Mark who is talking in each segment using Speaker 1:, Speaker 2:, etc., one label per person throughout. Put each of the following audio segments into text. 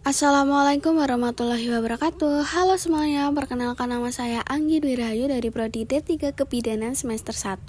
Speaker 1: Assalamualaikum warahmatullahi wabarakatuh. Halo semuanya, perkenalkan nama saya Anggi Dwi Rahayu dari Prodi D3 Kebidanan semester 1.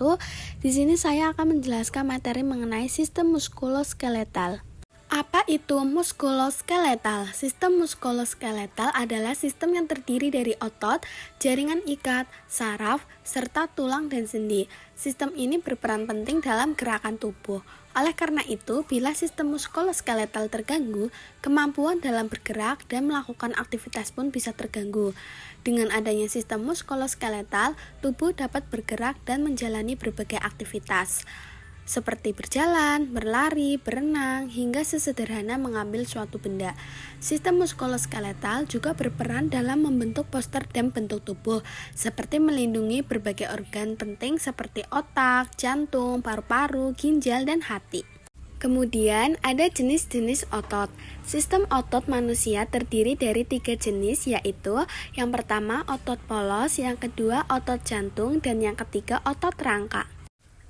Speaker 1: Di sini saya akan menjelaskan materi mengenai sistem muskuloskeletal. Apa itu muskuloskeletal? Sistem muskuloskeletal adalah sistem yang terdiri dari otot, jaringan ikat, saraf, serta tulang dan sendi. Sistem ini berperan penting dalam gerakan tubuh. Oleh karena itu, bila sistem muskuloskeletal terganggu, kemampuan dalam bergerak dan melakukan aktivitas pun bisa terganggu. Dengan adanya sistem muskuloskeletal, tubuh dapat bergerak dan menjalani berbagai aktivitas seperti berjalan, berlari, berenang, hingga sesederhana mengambil suatu benda. Sistem muskuloskeletal juga berperan dalam membentuk postur dan bentuk tubuh, seperti melindungi berbagai organ penting seperti otak, jantung, paru-paru, ginjal, dan hati. Kemudian ada jenis-jenis otot. Sistem otot manusia terdiri dari 3 jenis, yaitu yang pertama otot polos, yang kedua otot jantung, dan yang ketiga otot rangka.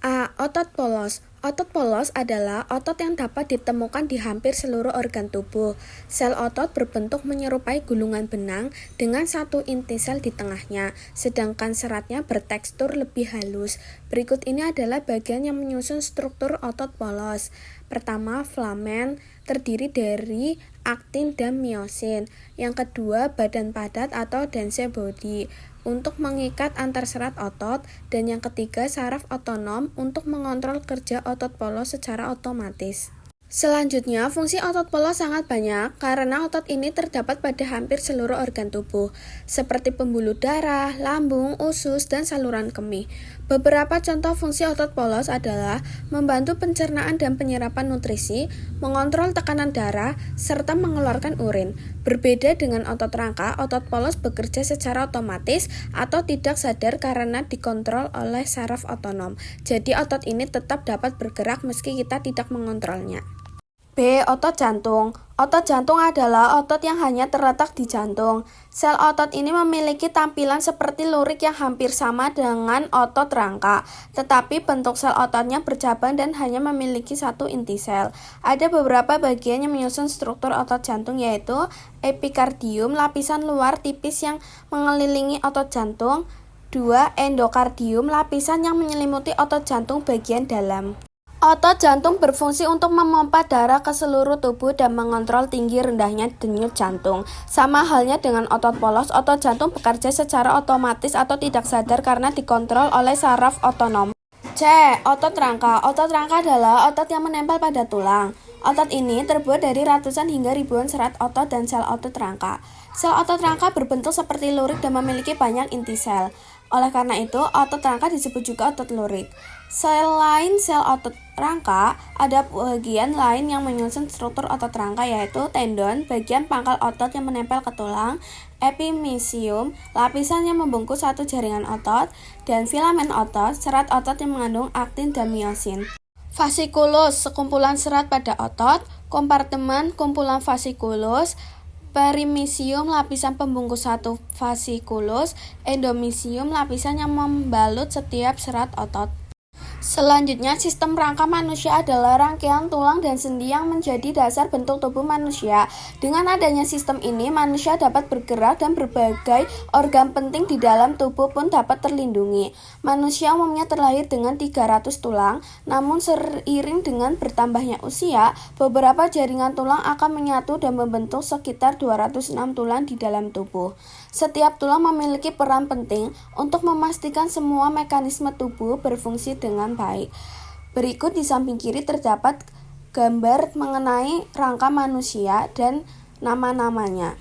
Speaker 1: A. Otot polos. Otot polos adalah otot yang dapat ditemukan di hampir seluruh organ tubuh. Sel otot berbentuk menyerupai gulungan benang dengan satu inti sel di tengahnya, sedangkan seratnya bertekstur lebih halus. Berikut ini adalah bagian yang menyusun struktur otot polos. Pertama, filamen, terdiri dari aktin dan miosin. Yang kedua, badan padat atau dense body untuk mengikat antar serat otot, dan yang ketiga saraf otonom untuk mengontrol kerja otot polos secara otomatis. Selanjutnya, fungsi otot polos sangat banyak karena otot ini terdapat pada hampir seluruh organ tubuh, seperti pembuluh darah, lambung, usus, dan saluran kemih. Beberapa contoh fungsi otot polos adalah membantu pencernaan dan penyerapan nutrisi, mengontrol tekanan darah, serta mengeluarkan urin. Berbeda dengan otot rangka, otot polos bekerja secara otomatis atau tidak sadar karena dikontrol oleh saraf otonom. Jadi otot ini tetap dapat bergerak meski kita tidak mengontrolnya. B. Otot jantung. Otot jantung adalah otot yang hanya terletak di jantung. Sel otot ini memiliki tampilan seperti lurik yang hampir sama dengan otot rangka, tetapi bentuk sel ototnya bercabang dan hanya memiliki satu inti sel. Ada beberapa bagian yang menyusun struktur otot jantung, yaitu epikardium, lapisan luar tipis yang mengelilingi otot jantung. 2. Endokardium, lapisan yang menyelimuti otot jantung bagian dalam. Otot jantung berfungsi untuk memompa darah ke seluruh tubuh dan mengontrol tinggi rendahnya denyut jantung. Sama halnya dengan otot polos, otot jantung bekerja secara otomatis atau tidak sadar karena dikontrol oleh saraf otonom. C. Otot rangka. Otot rangka adalah otot yang menempel pada tulang. Otot ini terbuat dari ratusan hingga ribuan serat otot dan sel otot rangka. Sel otot rangka berbentuk seperti lurik dan memiliki banyak inti sel. Oleh karena itu, otot rangka disebut juga otot lurik. Selain sel otot rangka, ada bagian lain yang menyusun struktur otot rangka, yaitu tendon, bagian pangkal otot yang menempel ke tulang, epimysium, lapisan yang membungkus satu jaringan otot, dan filamen otot, serat otot yang mengandung aktin dan miosin. Fasciculus, sekumpulan serat pada otot, kompartemen, kumpulan fasciculus, perimysium, lapisan pembungkus satu fasciculus, endomysium, lapisan yang membalut setiap serat otot. Selanjutnya, sistem rangka manusia adalah rangkaian tulang dan sendi yang menjadi dasar bentuk tubuh manusia. Dengan adanya sistem ini, manusia dapat bergerak dan berbagai organ penting di dalam tubuh pun dapat terlindungi. Manusia umumnya terlahir dengan 300 tulang, namun seiring dengan bertambahnya usia, beberapa jaringan tulang akan menyatu dan membentuk sekitar 206 tulang di dalam tubuh. Setiap tulang memiliki peran penting untuk memastikan semua mekanisme tubuh berfungsi dengan baik. Berikut di samping kiri terdapat gambar mengenai rangka manusia dan nama-namanya.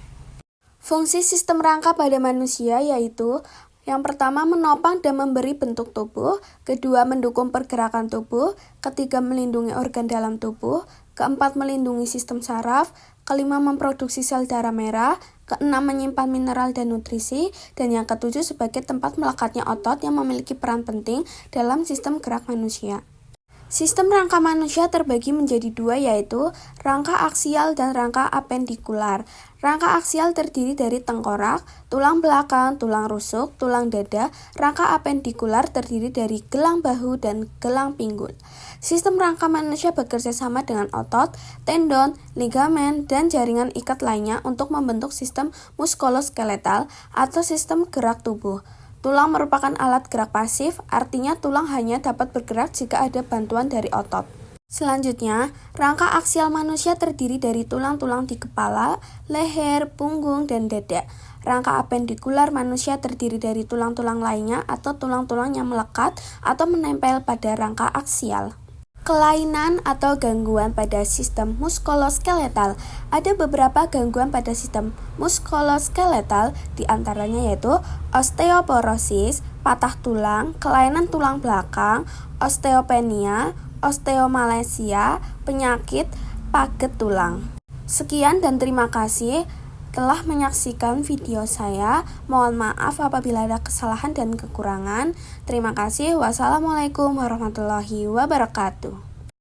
Speaker 1: Fungsi sistem rangka pada manusia yaitu yang pertama menopang dan memberi bentuk tubuh, kedua mendukung pergerakan tubuh, ketiga melindungi organ dalam tubuh, keempat melindungi sistem saraf, kelima memproduksi sel darah merah, keenam menyimpan mineral dan nutrisi, dan yang ketujuh sebagai tempat melekatnya otot yang memiliki peran penting dalam sistem gerak manusia. Sistem rangka manusia terbagi menjadi dua, yaitu rangka aksial dan rangka apendikular. Rangka aksial terdiri dari tengkorak, tulang belakang, tulang rusuk, tulang dada. Rangka apendikular terdiri dari gelang bahu dan gelang pinggul. Sistem rangka manusia bekerja sama dengan otot, tendon, ligamen, dan jaringan ikat lainnya untuk membentuk sistem muskuloskeletal atau sistem gerak tubuh. Tulang merupakan alat gerak pasif, artinya tulang hanya dapat bergerak jika ada bantuan dari otot. Selanjutnya, rangka aksial manusia terdiri dari tulang-tulang di kepala, leher, punggung, dan dada. Rangka apendikular manusia terdiri dari tulang-tulang lainnya atau tulang-tulang yang melekat atau menempel pada rangka aksial. Kelainan atau gangguan pada sistem muskuloskeletal. Ada beberapa gangguan pada sistem muskuloskeletal, diantaranya yaitu osteoporosis, patah tulang, kelainan tulang belakang, osteopenia, osteomalacia, penyakit paget tulang. Sekian dan terima kasih telah menyaksikan video saya. Mohon maaf apabila ada kesalahan dan kekurangan. Terima kasih. Wassalamualaikum warahmatullahi wabarakatuh.